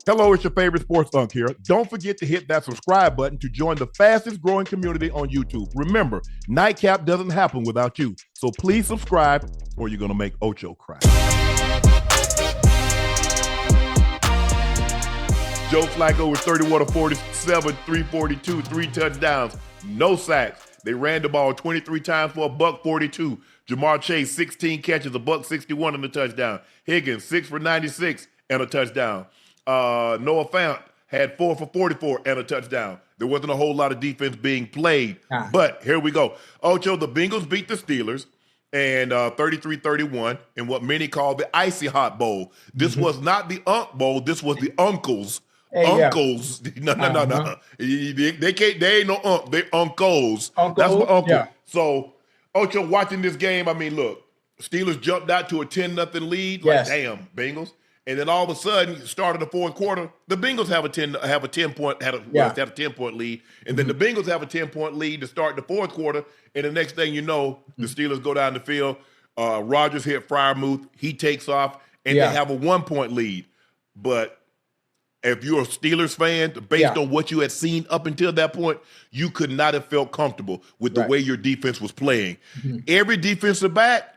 Hello, it's your favorite sports Unc here. Don't forget to hit that subscribe button to join the fastest growing community on YouTube. Remember, Nightcap doesn't happen without you. So please subscribe or you're going to make Ocho cry. Joe Flacco was 31 of 47, 342, 3 touchdowns, no sacks. They ran the ball 23 times for $142. Jamar Chase, 16 catches, $161 and a touchdown. Higgins, 6 for 96 and a touchdown. Noah Fant had 4 for 44 and a touchdown. There wasn't a whole lot of defense being played, but here we go. Ocho, the Bengals beat the Steelers and 33-31 in what many call the Icy Hot Bowl. This was not the Unc Bowl. This was the Uncles. Uncles. Yeah. No. They can't. They ain't no Unc. They Uncles. That's what Uncle. Yeah. So, Ocho, watching this game, I mean, look, Steelers jumped out to a 10-0 lead. Like, damn, Bengals. And then all of a sudden, started the fourth quarter, the Bengals have a 10-point lead, and then the Bengals have a 10-point lead to start the fourth quarter. And the next thing you know, the Steelers go down the field. Rodgers hit Freiermuth, he takes off, and they have a 1-point lead. But if you're a Steelers fan, based on what you had seen up until that point, you could not have felt comfortable with the way your defense was playing. Every defensive back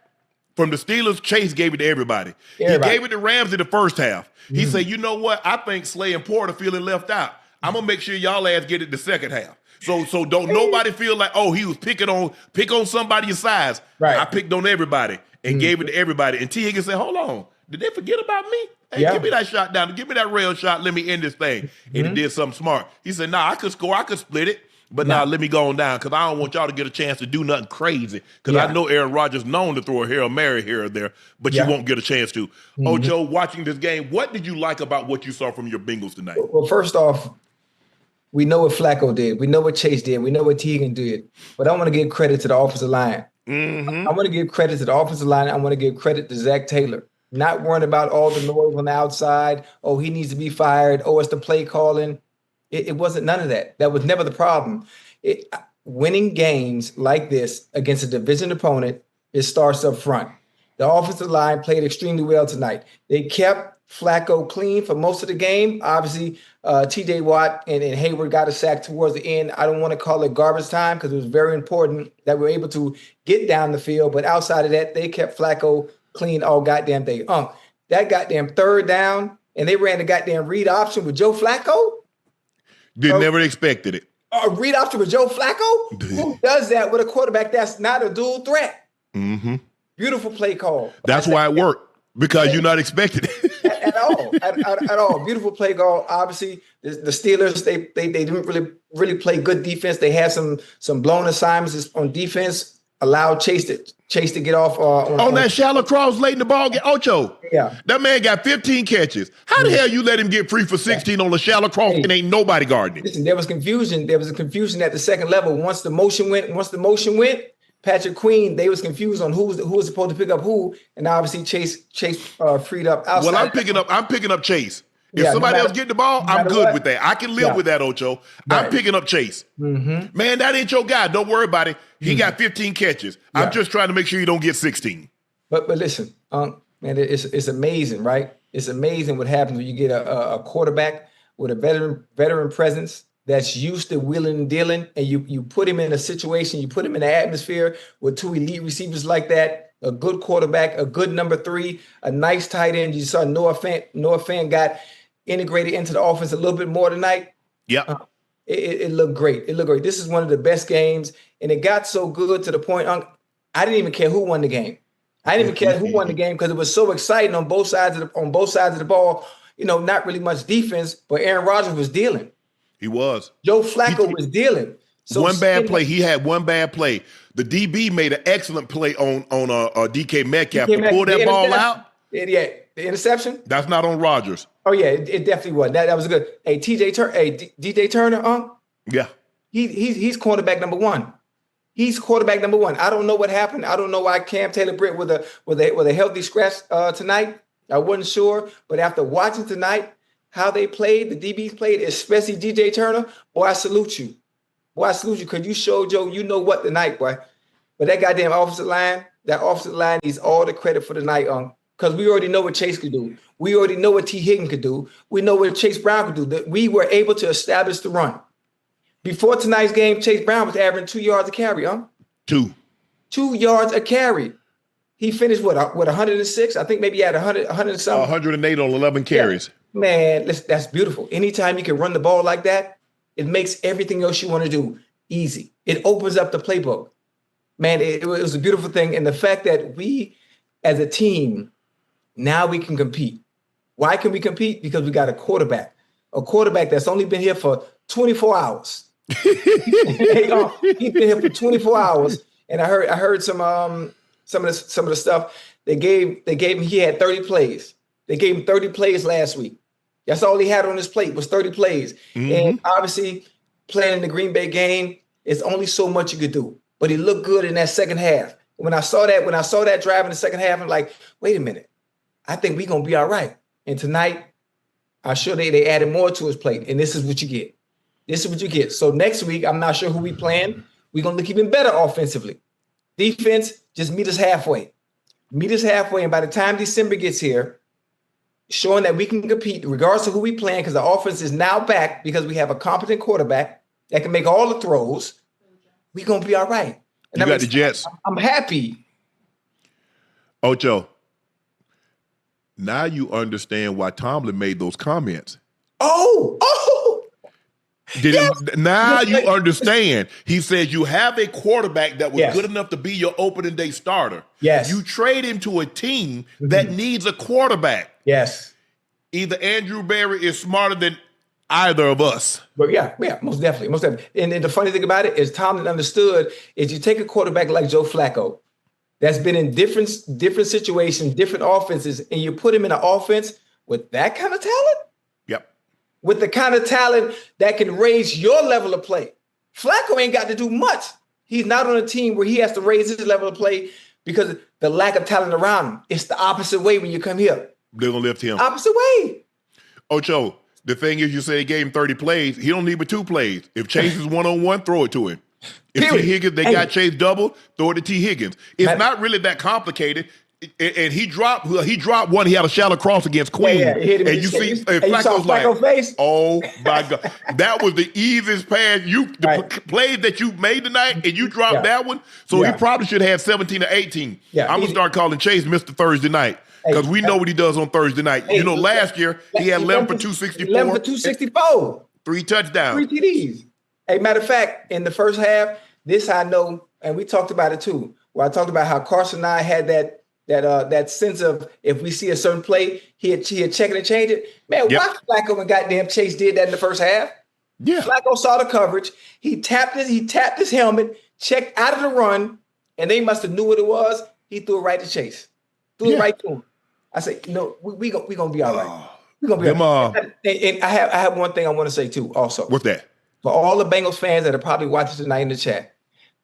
from the Steelers, Chase gave it to everybody. He gave it to Rams in the first half. He said, you know what? I think Slay and Porter feeling left out. I'm going to make sure y'all ass get it the second half. So don't nobody feel like, oh, he was pick on somebody's size. I picked on everybody and gave it to everybody. And T. Higgins said, hold on. Did they forget about me? Hey, give me that shot down. Give me that rail shot. Let me end this thing. And he did something smart. He said, nah, I could score. I could split it. But now let me go on down because I don't want y'all to get a chance to do nothing crazy. Because I know Aaron Rodgers known to throw a Hail Mary here or there, but you won't get a chance to. Ocho, watching this game, what did you like about what you saw from your Bengals tonight? Well, first off, we know what Flacco did. We know what Chase did. We know what Teagan did. But I want to give credit to the offensive line. I want to give credit to the offensive line. I want to give credit to Zach Taylor. Not worrying about all the noise on the outside. Oh, he needs to be fired. Oh, it's the play calling. It wasn't none of that. That was never the problem. Winning games like this against a division opponent, it starts up front. The offensive line played extremely well tonight. They kept Flacco clean for most of the game. Obviously, T.J. Watt and Hayward got a sack towards the end. I don't want to call it garbage time because it was very important that we were able to get down the field. But outside of that, they kept Flacco clean all goddamn day. That goddamn third down, and they ran the goddamn read option with Joe Flacco. Never expected it. A read option with Joe Flacco? Who does that with a quarterback that's not a dual threat? Beautiful play call. That's why it worked, because you're not expecting it. At all. Beautiful play call. Obviously, the Steelers, they didn't really play good defense. They had some blown assignments on defense, allowed Chase to get off on that shallow cross late in the ball game. Ocho, that man got 15 catches. How the hell you let him get free for 16 on the shallow cross and ain't nobody guarding it? Listen, there was confusion. There was a confusion at the second level. Once the motion went, Patrick Queen, they was confused on who was supposed to pick up who, and obviously Chase freed up outside. Well, I'm picking up Chase. If somebody else get the ball, I'm good with that. I can live with that, Ocho. I'm picking up Chase. Man, that ain't your guy. Don't worry about it. He got 15 catches. I'm just trying to make sure you don't get 16. But listen, man, it's amazing, right? It's amazing what happens when you get a quarterback with a veteran presence that's used to wheeling and dealing, and you put him in a situation, you put him in an atmosphere with two elite receivers like that, a good quarterback, a good number 3, a nice tight end. You saw Noah Fant got integrated into the offense a little bit more tonight. It looked great. This is one of the best games, and it got so good to the point, I didn't even care who won the game. I didn't even care who won the game because it was so exciting on both sides of the ball. You know, not really much defense, but Aaron Rodgers was dealing. He was. Joe Flacco was dealing. So one bad play. He had one bad play. The DB made an excellent play on DK Metcalf to pull that ball out. Yeah, the interception. That's not on Rodgers. Oh yeah, it definitely was. That was good. Hey, DJ Turner, yeah, he's quarterback number 1. He's quarterback number 1. I don't know what happened. I don't know why Cam Taylor-Britt with a healthy scratch tonight. I wasn't sure, but after watching tonight how they played, the DBs played, especially DJ Turner, boy, I salute you. Because you showed Joe, you know what tonight, boy. But that goddamn offensive line needs all the credit for the night, because we already know what Chase could do. We already know what T. Higgins could do. We know what Chase Brown could do. That we were able to establish the run. Before tonight's game, Chase Brown was averaging 2 yards a carry, huh? 2 yards a carry. He finished with 106. I think maybe he had 100 and something. 108 on 11 carries. Yeah. Man, that's beautiful. Anytime you can run the ball like that, it makes everything else you want to do easy. It opens up the playbook. Man, it was a beautiful thing. And the fact that we, as a team, now we can compete. Why can we compete? Because we got a quarterback that's only been here for 24 hours. He's been here for 24 hours. And I heard some of the stuff they gave him. He had 30 plays. They gave him 30 plays last week. That's all he had on his plate was 30 plays. Mm-hmm. And obviously, playing in the Green Bay game, it's only so much you could do. But he looked good in that second half. When I saw that drive in the second half, I'm like, wait a minute. I think we're gonna be all right. And tonight, I'm sure they added more to his plate. And this is what you get. This is what you get. So next week, I'm not sure who we playing. We're gonna look even better offensively. Defense, just meet us halfway. Meet us halfway. And by the time December gets here, showing that we can compete regardless of who we playing, because the offense is now back because we have a competent quarterback that can make all the throws. We're going to be all right. And you got the Jets. I'm happy. Ocho, now you understand why Tomlin made those comments. Oh. Now you understand. He says you have a quarterback that was good enough to be your opening day starter. Yes. You trade him to a team that needs a quarterback. Yes. Either Andrew Berry is smarter than either of us. But yeah, most definitely. And the funny thing about it is Tomlin understood is you take a quarterback like Joe Flacco that's been in different situations, different offenses, and you put him in an offense with that kind of talent? Yep. With the kind of talent that can raise your level of play. Flacco ain't got to do much. He's not on a team where he has to raise his level of play because of the lack of talent around him. It's the opposite way when you come here. They're going to lift him. Opposite way. Ocho, the thing is, you say he gave him 30 plays. He don't need but 2 plays. If Chase is one-on-one, throw it to him. If T. Higgins, they got Chase double, throw it to T. Higgins. It's not really that complicated. And he dropped one. He had a shallow cross against Queen. Yeah, hit him and you see Flacco's like, face? oh my God. That was the easiest pass. Plays that you made tonight, and you dropped that one. So he probably should have had 17 or 18. Yeah, I'm going to start calling Chase Mr. Thursday night. Because we know what he does on Thursday night. Last year, he had 11 for 264. 11 for 264. 3 touchdowns. 3 TDs. Hey, matter of fact, in the first half, this I know, and we talked about it too, where I talked about how Carson and I had that sense of if we see a certain play, he'd check it and change it. Man, watch Flacco and goddamn Chase did that in the first half. Yeah. Flacco saw the coverage. He tapped his helmet, checked out of the run, and they must have knew what it was. He threw it right to Chase. Threw it right to him. I say, we gonna be all right. We're gonna be all right. And I have one thing I want to say too. Also, what's that? For all the Bengals fans that are probably watching tonight in the chat,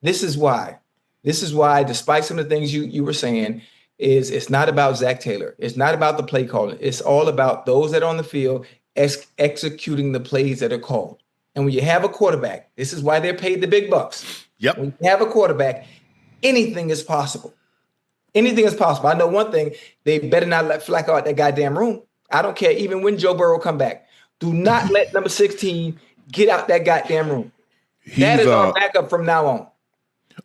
this is why, despite some of the things you were saying, is it's not about Zach Taylor. It's not about the play calling. It's all about those that are on the field executing the plays that are called. And when you have a quarterback, this is why they're paid the big bucks. Yep. When you have a quarterback, anything is possible. Anything is possible. I know one thing, they better not let Flacco out that goddamn room. I don't care, even when Joe Burrow come back. Do not let number 16 get out that goddamn room. That is our backup from now on.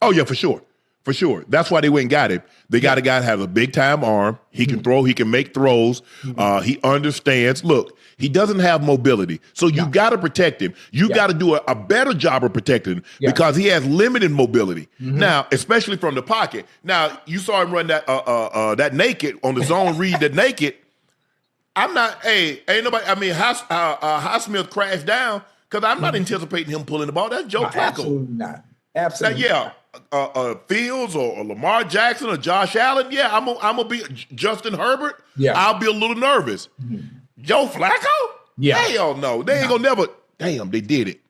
Oh, yeah, for sure. For sure. That's why they went and got him. They got a guy that has a big-time arm. He can throw. He can make throws. He understands. Look, he doesn't have mobility. So you got to protect him. You got to do a better job of protecting him because he has limited mobility. Now, especially from the pocket. Now, you saw him run that naked on the zone read, that naked. I'm not, ain't nobody, Highsmith crashed down because I'm not anticipating him pulling the ball. That's Joe Flacco. Absolutely not. Absolutely. Now, Fields or Lamar Jackson or Josh Allen, I'm gonna be Justin Herbert. Yeah, I'll be a little nervous. Joe Flacco? Yeah, hell no, they ain't gonna never. Damn, they did it.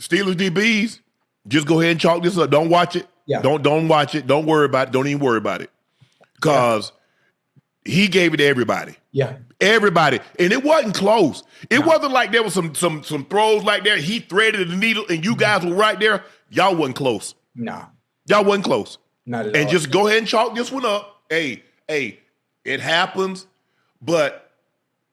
Steelers DBs, just go ahead and chalk this up. Don't watch it. Yeah. Don't watch it. Don't worry about it. Don't even worry about it, because he gave it to everybody. Yeah. Everybody. And it wasn't close. It wasn't like there was some throws like that. He threaded the needle and you guys were right there. Y'all wasn't close. No. Y'all wasn't close. Not at And all. just go ahead and chalk this one up. Hey, it happens. But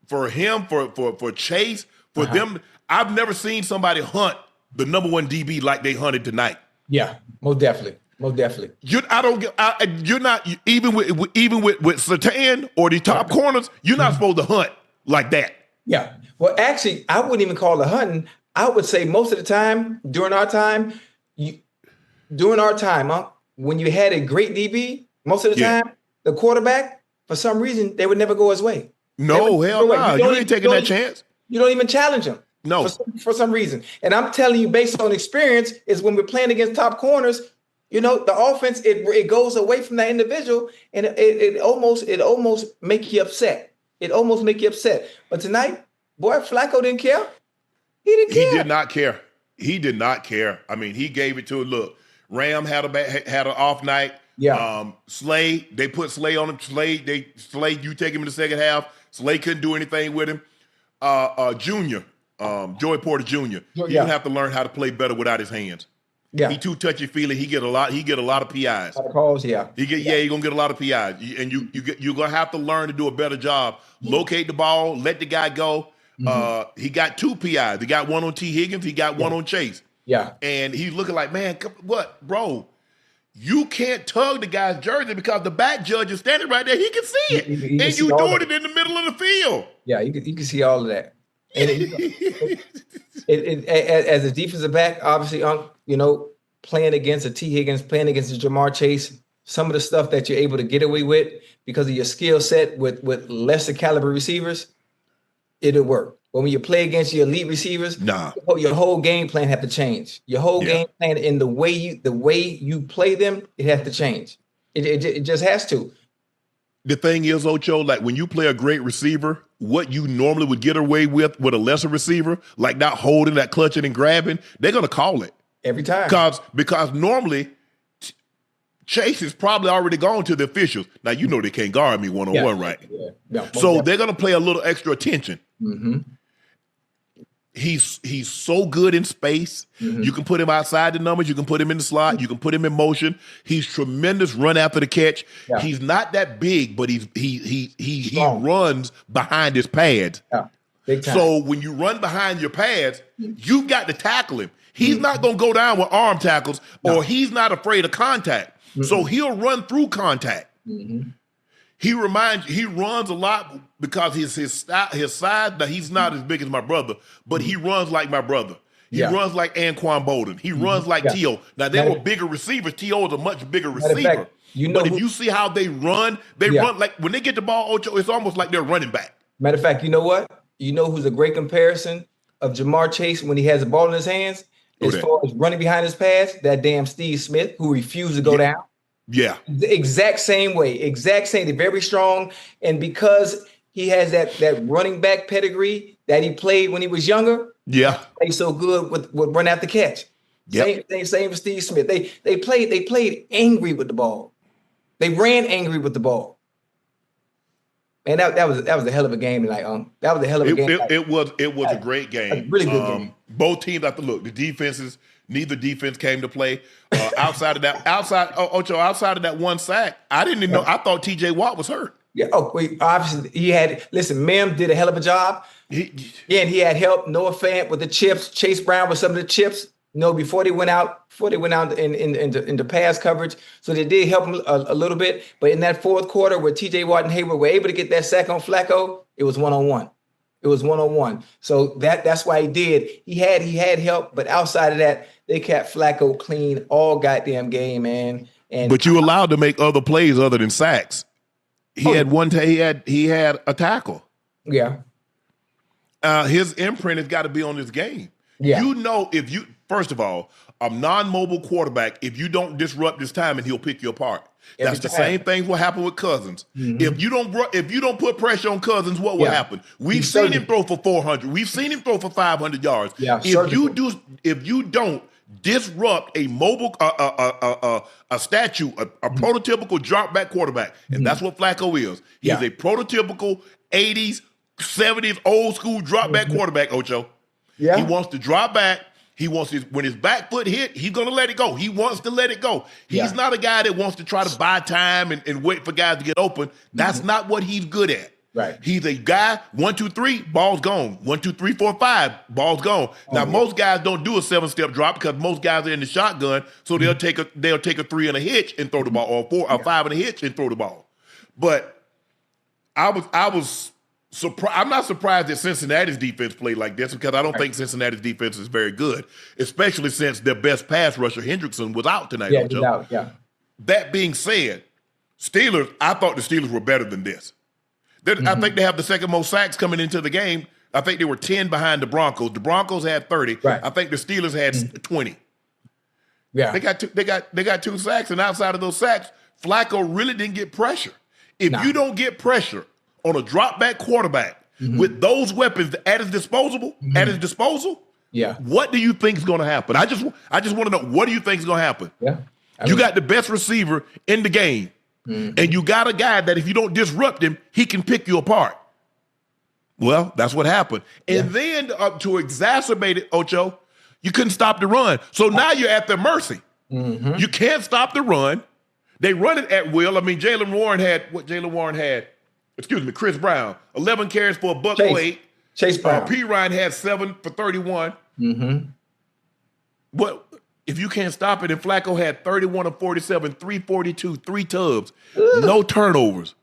for him, for Chase, for them, I've never seen somebody hunt the number one DB like they hunted tonight. Yeah, most definitely. You're not even with Surtain or the top corners. You're not supposed to hunt like that. Yeah. Well, actually, I wouldn't even call it hunting. I would say most of the time during our time, when you had a great DB, most of the time, the quarterback, for some reason, they would never go his way. No, hell no. You ain't taking that chance. You don't even challenge him. No. For some reason. And I'm telling you, based on experience, is when we're playing against top corners, the offense, it goes away from that individual, and it almost make you upset. It almost make you upset. But tonight, boy, Flacco didn't care. He did not care. He did not care. I mean, he gave it to him. Look, Ram had an off night. Yeah. Slay, they put Slay on him. Slay, you take him in the second half. Slay couldn't do anything with him. Junior, Joey Porter Jr. He's gonna have to learn how to play better without his hands. Yeah. He too touchy-feely. He get a lot of PIs. Calls, yeah. You're gonna get a lot of PIs. And you're gonna have to learn to do a better job. Locate the ball, let the guy go. He got 2 PIs. He got one on T. Higgins, he got one on Chase. Yeah. And he's looking like, man, what, bro? You can't tug the guy's jersey because the back judge is standing right there. He can see it. And you doing it in the middle of the field. Yeah, you can see all of that. And as a defensive back, obviously, playing against a T. Higgins, playing against a Jamar Chase, some of the stuff that you're able to get away with because of your skill set with lesser caliber receivers, it'll work. But when you play against your elite receivers, your whole game plan have to change. Your whole game plan in the way you play them, it has to change. It just has to. The thing is, Ocho, like when you play a great receiver, what you normally would get away with a lesser receiver, like not holding, that clutching and grabbing, they're gonna call it every time. Because normally Chase is probably already gone to the officials. Now you know they can't guard me one-on-one, right? Yeah, so they're gonna play a little extra attention. Mm-hmm. He's so good in space. Mm-hmm. You can put him outside the numbers. You can put him in the slot. You can put him in motion. He's tremendous run after the catch. Yeah. He's not that big, but he runs behind his pads. Yeah. Big time. So when you run behind your pads, you've got to tackle him. He's not going to go down with arm tackles, or he's not afraid of contact. Mm-hmm. So he'll run through contact. Mm-hmm. He runs a lot because his size. Now he's not as big as my brother, but he runs like my brother. He runs like Anquan Bolden. He runs like T.O. Now they were bigger receivers. T.O. is a much bigger receiver. Fact, but if you see how they run like when they get the ball, Ocho, it's almost like they're running back. Matter of fact, you know what? You know who's a great comparison of Jamar Chase when he has the ball in his hands? As far as running behind his pass, that damn Steve Smith who refused to go down. Yeah. The exact same way. They're very strong. And because he has that running back pedigree that he played when he was younger, played so good with run after catch. Same with Steve Smith. They played angry with the ball. They ran angry with the ball. Man, that was a hell of a game tonight. That was a hell of a game. It was a great game. A really good game. Both teams have to look. The defenses. Neither defense came to play. Outside of that one sack, I didn't even know. I thought T.J. Watt was hurt. Yeah. Oh, obviously Mem did a hell of a job. And he had help. Noah Fant with the chips. Chase Brown with some of the chips. Before they went out into pass coverage. So they did help him a little bit. But in that fourth quarter, where T.J. Watt and Hayward were able to get that sack on Flacco, it was one-on-one. So that's why he did. He had help, but outside of that, they kept Flacco clean all goddamn game, man. But you allowed to make other plays other than sacks. He had a tackle. Yeah. His imprint has got to be on this game. Yeah. First of all, a non-mobile quarterback, if you don't disrupt his timing, he'll pick you apart. That's the same thing will happen with Cousins. Mm-hmm. If you don't put pressure on Cousins, what will happen? We've seen him throw for 400. We've seen him throw for 500 yards. Yeah, if you don't disrupt a mobile a statue, a prototypical drop back quarterback, and that's what Flacco is. He's a prototypical 80s, 70s old school drop back quarterback, Ocho. Yeah. He wants to drop back. when his back foot hit, he's going to let it go. He wants to let it go. He's not a guy that wants to try to buy time and wait for guys to get open. That's not what he's good at. Right. He's a guy, 1, 2, 3, ball's gone. 1, 2, 3, 4, 5, ball's gone. Now, most guys don't do a 7-step drop because most guys are in the shotgun, so they'll take a 3 and a hitch and throw the ball, or 4 or 5 and a hitch and throw the ball. But I was surprised. I'm not surprised that Cincinnati's defense played like this because I don't think Cincinnati's defense is very good, especially since their best pass rusher, Hendrickson, was out tonight. Yeah, he's out, That being said, I thought the Steelers were better than this. I think they have the second most sacks coming into the game. I think they were 10 behind the Broncos. The Broncos had 30. Right. I think the Steelers had 20. Yeah. They got 2 sacks, and outside of those sacks, Flacco really didn't get pressure. If you don't get pressure on a drop back quarterback with those weapons at his disposal, what do you think is going to happen? I just want to know, what do you think is going to happen? Yeah. You got the best receiver in the game. And you got a guy that if you don't disrupt him, he can pick you apart. Well, that's what happened. And then to exacerbate it, Ocho, you couldn't stop the run. So now you're at their mercy. You can't stop the run. They run it at will. I mean, Chris Brown, 11 carries for $108. Chase Brown. P. Ryan had 7 for 31. What? If you can't stop it, and Flacco had 31 of 47, 342, 3 tubs, no turnovers.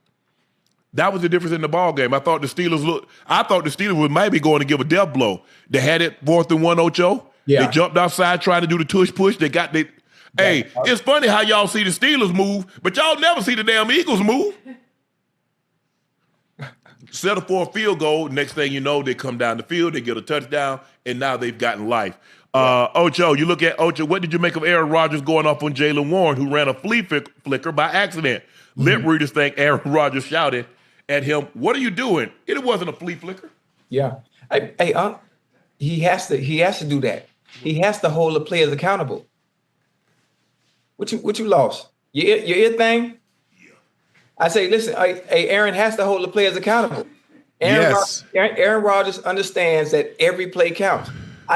That was the difference in the ball game. I thought the Steelers were maybe going to give a death blow. They had it 4th and 1, Ocho. They jumped outside trying to do the tush push. Hey, it's funny how y'all see the Steelers move, but y'all never see the damn Eagles move. Settle for a field goal. Next thing you know, they come down the field, they get a touchdown, and now they've gotten life. Ocho, you look at Ocho. What did you make of Aaron Rodgers going off on Jaylen Warren, who ran a flea flicker by accident? Lip readers think Aaron Rodgers shouted at him, "What are you doing?" It wasn't a flea flicker. Yeah, he has to do that. He has to hold the players accountable. What you lost? Your ear thing? Yeah. I say, listen, Aaron has to hold the players accountable. Aaron Rodgers understands that every play counts.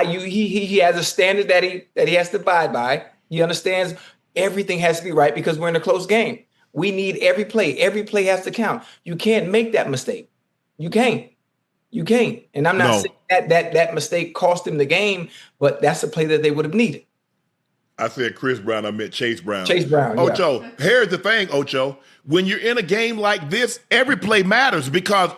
He has a standard that he has to abide by. He understands everything has to be right because we're in a close game. We need every play. Every play has to count. You can't make that mistake. You can't. And I'm not saying that mistake cost him the game, but that's a play that they would have needed. I said Chris Brown. I meant Chase Brown. Chase Brown. Ocho, here's the thing, Ocho. When you're in a game like this, every play matters because,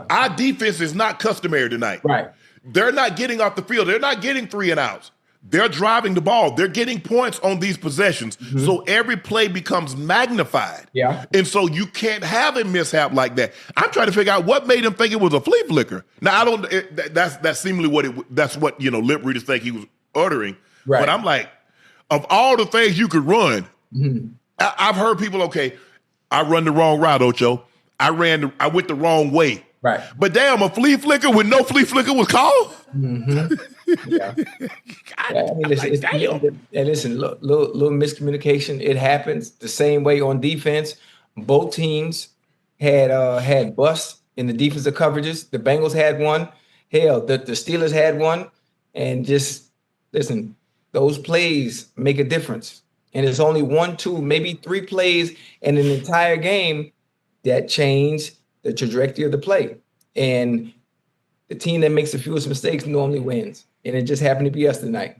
our defense is not customary tonight. Right. They're not getting off the field. They're not getting 3 and outs. They're driving the ball. They're getting points on these possessions. So every play becomes magnified. Yeah. And so you can't have a mishap like that. I'm trying to figure out what made him think it was a flea flicker. Now, that's seemingly that's what lip readers think he was uttering. Right. But I'm like, of all the things you could run, I've heard people, I run the wrong route, Ocho. I went the wrong way. Right. But damn, a flea flicker when no flea flicker was called? Yeah. Listen, little miscommunication. It happens the same way on defense. Both teams had busts in the defensive coverages. The Bengals had one. Hell, the Steelers had one. And just listen, those plays make a difference. And it's only 1, 2, maybe 3 plays in an entire game that change the trajectory of the play. And the team that makes the fewest mistakes normally wins. And it just happened to be us tonight.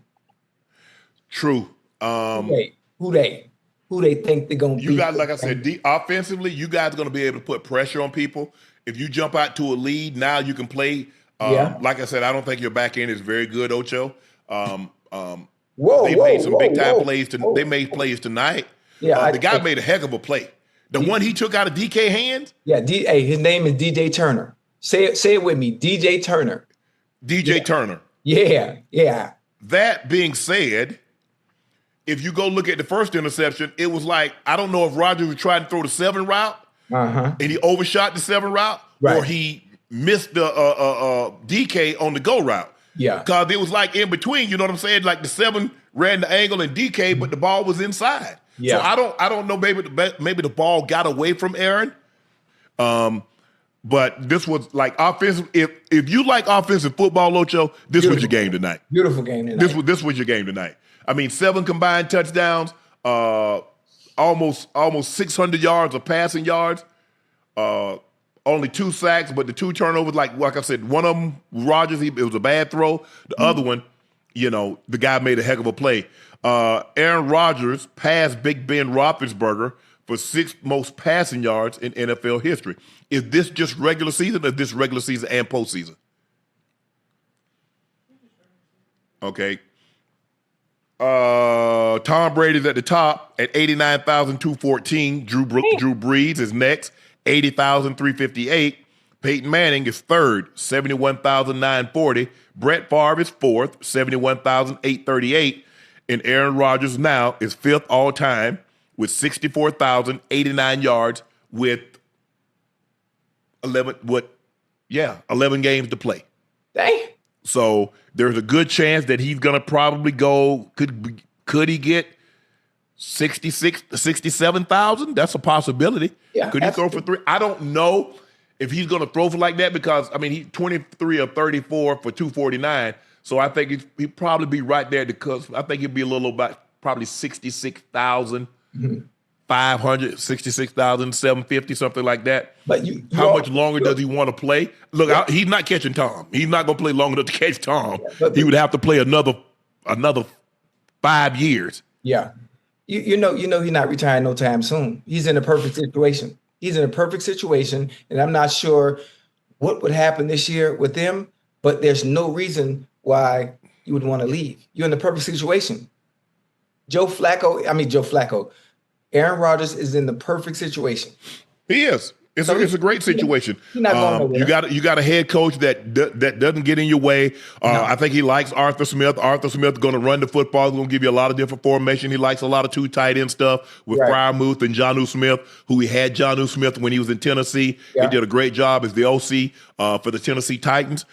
True. Who they think they're going to be? You guys, like I said, offensively, you guys are going to be able to put pressure on people. If you jump out to a lead, now you can play. Like I said, I don't think your back end is very good, Ocho. They made some big-time plays. They made plays tonight. Yeah, the guy made a heck of a play. The one he took out of DK hands? Yeah, his name is DJ Turner. Say it with me, DJ Turner. DJ Turner. Yeah. That being said, if you go look at the first interception, it was like, I don't know if Rodgers was trying to throw the 7 route, and he overshot the 7 route, or he missed the DK on the go route. Yeah. Because it was like in between, you know what I'm saying? Like the 7 ran the angle and DK, but the ball was inside. Yeah. So I don't know, maybe the ball got away from Aaron. But this was like offensive. If you like offensive football, Ocho, this was your game tonight. Beautiful game tonight. This was your game tonight. I mean, 7 combined touchdowns, almost 600 yards of passing yards, only 2 sacks, but the 2 turnovers, like I said, one of them, Rodgers, it was a bad throw. The other one, the guy made a heck of a play. Aaron Rodgers passed Big Ben Roethlisberger for 6th most passing yards in NFL history. Is this just regular season, or is this regular season and postseason? Okay. Tom Brady's at the top at 89,214. Drew Brees is next, 80,358. Peyton Manning is third, 71,940. Brett Favre is fourth, 71,838. And Aaron Rodgers now is 5th all time with 64,089 yards with 11 games to play. Dang. So there's a good chance that he's going to probably go, could he get 67,000? That's a possibility. Yeah, could he throw for 3? I don't know if he's going to throw for like that because, I mean, he's 23 of 34 for 249. So I think he'd probably be right there because I think he'd be a little about probably 66,000. 500, 66,750, something like that. But how much longer does he want to play? Look, he's not catching Tom. He's not going to play long enough to catch Tom. He would have to play another 5 years. Yeah, you know, he's not retiring no time soon. He's in a perfect situation. And I'm not sure what would happen this year with him. But there's no reason why you would want to leave. You're in the perfect situation. Joe Flacco. Aaron Rodgers is in the perfect situation. He is. It's a great situation. He's not going nowhere. You got a head coach that doesn't get in your way. I think he likes Arthur Smith. Arthur Smith is going to run the football. He's going to give you a lot of different formation. He likes a lot of 2 tight end stuff with Freiermuth and Jonnu Smith, who he had Jonnu Smith when he was in Tennessee. Yeah. He did a great job as the OC for the Tennessee Titans.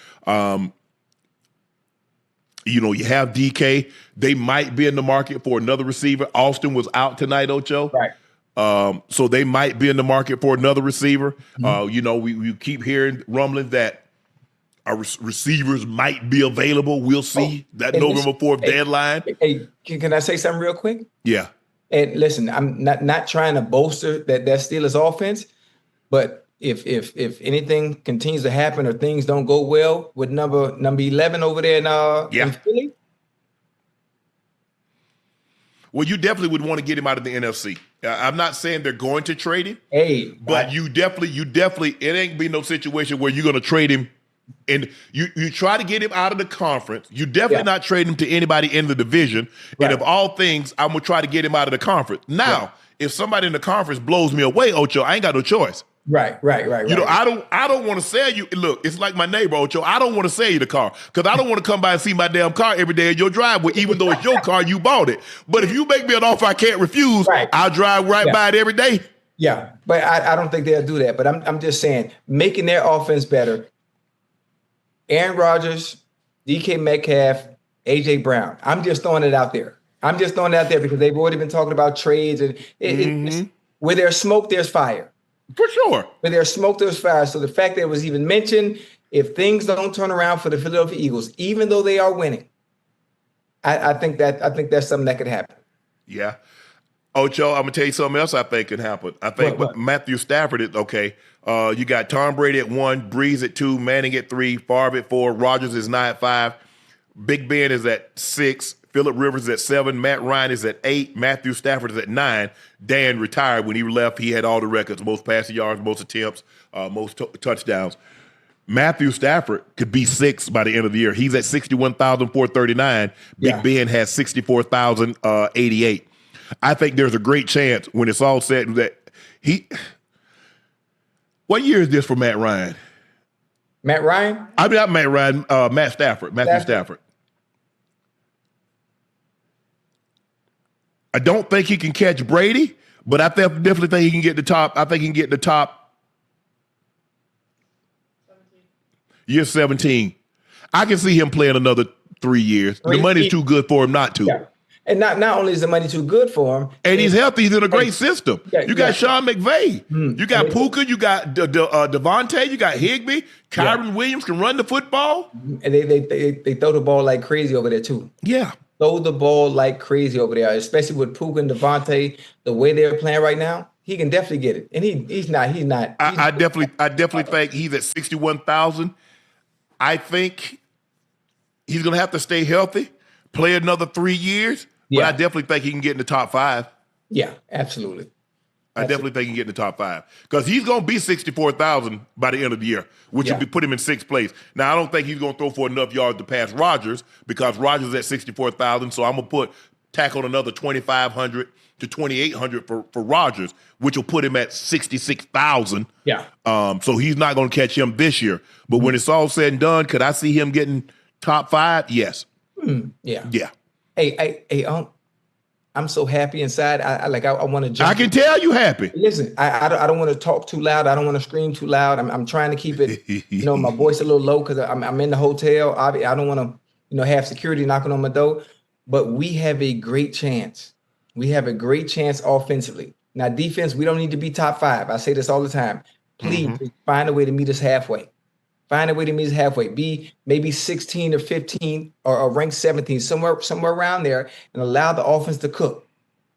You have DK. They might be in the market for another receiver. Austin was out tonight, Ocho. Right. So they might be in the market for another receiver. Mm-hmm. We keep hearing rumblings that our receivers might be available. We'll see that November 4th deadline. Hey, can I say something real quick? Yeah. And listen, I'm not trying to bolster that Steelers offense, but if anything continues to happen or things don't go well with number 11 over there in Philly. Well, you definitely would want to get him out of the NFC. I'm not saying they're going to trade him. But you definitely, it ain't be no situation where you're going to trade him. And you try to get him out of the conference. You definitely not trade him to anybody in the division. Right. And of all things, I'm going to try to get him out of the conference. Now, if somebody in the conference blows me away, Ocho, I ain't got no choice. Right. I don't want to sell you. Look, it's like my neighbor, Ocho. I don't want to sell you the car because I don't want to come by and see my damn car every day in your driveway, even though it's your car, you bought it. But if you make me an offer I can't refuse, I'll drive by it every day. Yeah, but I don't think they'll do that. But I'm just saying, making their offense better. Aaron Rodgers, DK Metcalf, AJ Brown. I'm just throwing it out there. Because they've already been talking about trades and where there's smoke, there's fire. For sure. Where there's smoke, there's fire. So the fact that it was even mentioned, if things don't turn around for the Philadelphia Eagles, even though they are winning, I think that's something that could happen. Yeah. Ocho, I'm gonna tell you something else I think could happen. I think Matthew Stafford is okay. You got Tom Brady at 1, Breeze at 2, Manning at 3, Favre at 4, Rodgers is 9 at 5, Big Ben is at 6, Phillip Rivers is at 7, Matt Ryan is at 8, Matthew Stafford is at 9. Dan retired. When he left, he had all the records, most passing yards, most attempts, most touchdowns. Matthew Stafford could be 6 by the end of the year. He's at 61,439. Big Ben has 64,088. I think there's a great chance when it's all said that what year is this for Matt Ryan? Matt Ryan? I'm not Matt Ryan, Matt Stafford. Matthew Stafford. I don't think he can catch Brady, but I definitely think he can get the top. I think he can get the top. 17. Year 17. I can see him playing another 3 years. The money's too good for him not to. Yeah. And not only is the money too good for him, and he's healthy. He's in a great system. You got Sean McVay. You got Puka. You got Devontae. You got Higbee. Kyron Williams can run the football. And they throw the ball like crazy over there too. Yeah. Throw the ball like crazy over there, especially with Puka and Devontae, the way they're playing right now. He can definitely get it. And he's not. I definitely think he's at 61,000. I think he's going to have to stay healthy, play another 3 years. But I definitely think he can get in the top 5. Yeah, absolutely. I definitely think he can get in the top 5 because he's going to be 64,000 by the end of the year, which would put him in 6th place. Now, I don't think he's going to throw for enough yards to pass Rodgers because Rodgers is at 64,000. So I'm going to tack on another 2,500 to 2,800 for Rodgers, which will put him at 66,000. Yeah. So he's not going to catch him this year. But when it's all said and done, could I see him getting top 5? Yes. Yeah. Yeah. Hey, I'm so happy inside. I want to jump. I can tell you happy. Listen, I don't want to talk too loud. I don't want to scream too loud. I'm trying to keep it, my voice a little low because I'm in the hotel. I don't want to, have security knocking on my door. But we have a great chance. We have a great chance offensively. Now, defense, we don't need to be top 5. I say this all the time. Please find a way to meet us halfway. Find a way to meet us halfway. Be maybe 16 or 15 or rank 17, somewhere around there, and allow the offense to cook.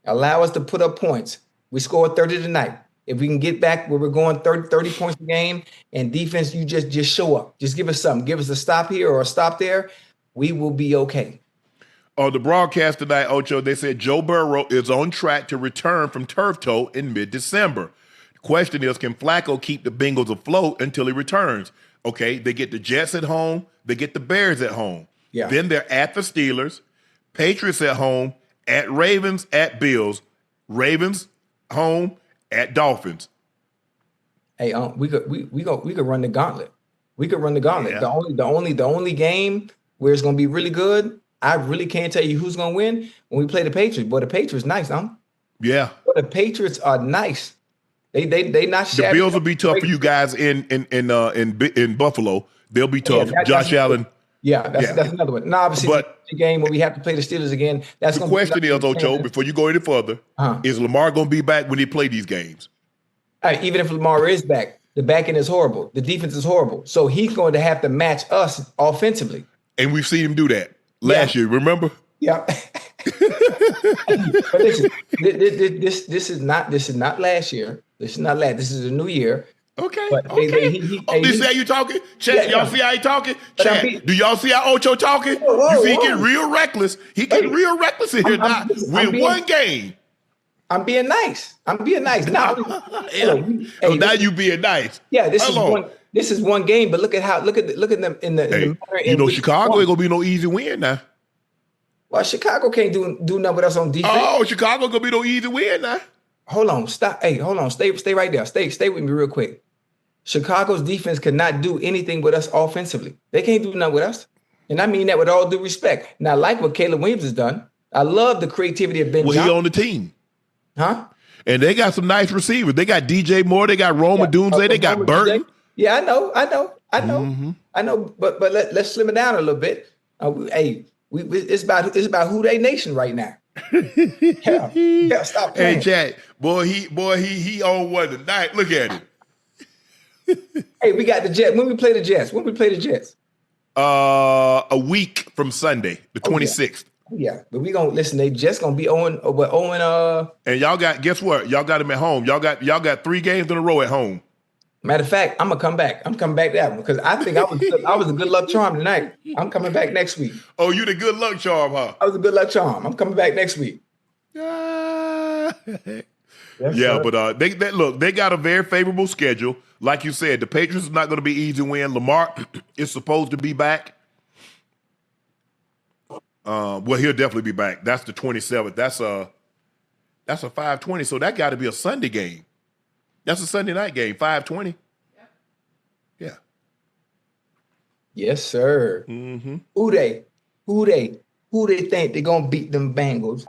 Allow us to put up points. We scored 30 tonight. If we can get back where we're going 30 points a game, and defense, you just show up. Just give us something. Give us a stop here or a stop there. We will be okay. On the broadcast tonight, Ocho, they said Joe Burrow is on track to return from turf toe in mid-December. The question is, can Flacco keep the Bengals afloat until he returns? Okay, they get the Jets at home. They get the Bears at home. Yeah. Then they're at the Steelers, Patriots at home, at Ravens, at Bills, Ravens home, at Dolphins. Hey, we could run the gauntlet. We could run the gauntlet. Yeah. The only game where it's going to be really good, I really can't tell you who's going to win when we play the Patriots. Boy, the Patriots nice, huh? Yeah. Boy, the Patriots are nice. They not shabby. The Bills will be tough for you guys in Buffalo. They'll be tough. Josh Allen. Yeah, that's another one. Now, obviously, the game when we have to play the Steelers again. That's the question is, Ocho, before you go any further, is Lamar going to be back when they play these games? Even if Lamar is back, the back end is horrible. The defense is horrible. So he's going to have to match us offensively. And we've seen him do that last year. Remember? Yeah. But listen, this is not last year. This is not last. This is a new year. Okay. But okay. This is how you talking? Chad, y'all see how he talking? Chad, do y'all see how Ocho talking? You see he get real reckless. He get real reckless in here now. Win one game. I'm being nice. Now, now you being nice. Yeah, this is one game, but look at them in the Chicago ain't gonna be no easy win now. Well, Chicago can't do nothing with us on defense. Oh, Chicago gonna be no easy win now. Hold on, stop. Hey, hold on. Stay right there. Stay with me real quick. Chicago's defense cannot do anything with us offensively. They can't do nothing with us. And I mean that with all due respect. And I like what Caleb Williams has done. I love the creativity of Ben Johnson. He on the team. Huh? And they got some nice receivers. They got DJ Moore. They got Roma Doomsday. They got Burton. Yeah, I know. I know. But let's slim it down a little bit. It's about who they nation right now. Yeah, stop playing. Hey, Chad, boy, he on one tonight. Look at him. Hey, we got the Jets. When we play the Jets? A week from Sunday, the 26th. Yeah, but we gonna listen. They just gonna be Owen. And y'all got, guess what? Y'all got him at home. Y'all got 3 games in a row at home. Matter of fact, I'm gonna come back. I'm coming back that one because I think I was a good luck charm tonight. I'm coming back next week. Oh, you the good luck charm, huh? I was a good luck charm. I'm coming back next week. Yes, yeah, sir. But they got a very favorable schedule. Like you said, the Patriots is not going to be easy win. Lamar is supposed to be back. Well, he'll definitely be back. That's the 27th. That's a 5:20. So that got to be a Sunday game. That's a Sunday night game. 5:20. Yeah. Yes, sir. Mm-hmm. Who they think they're gonna beat them Bengals?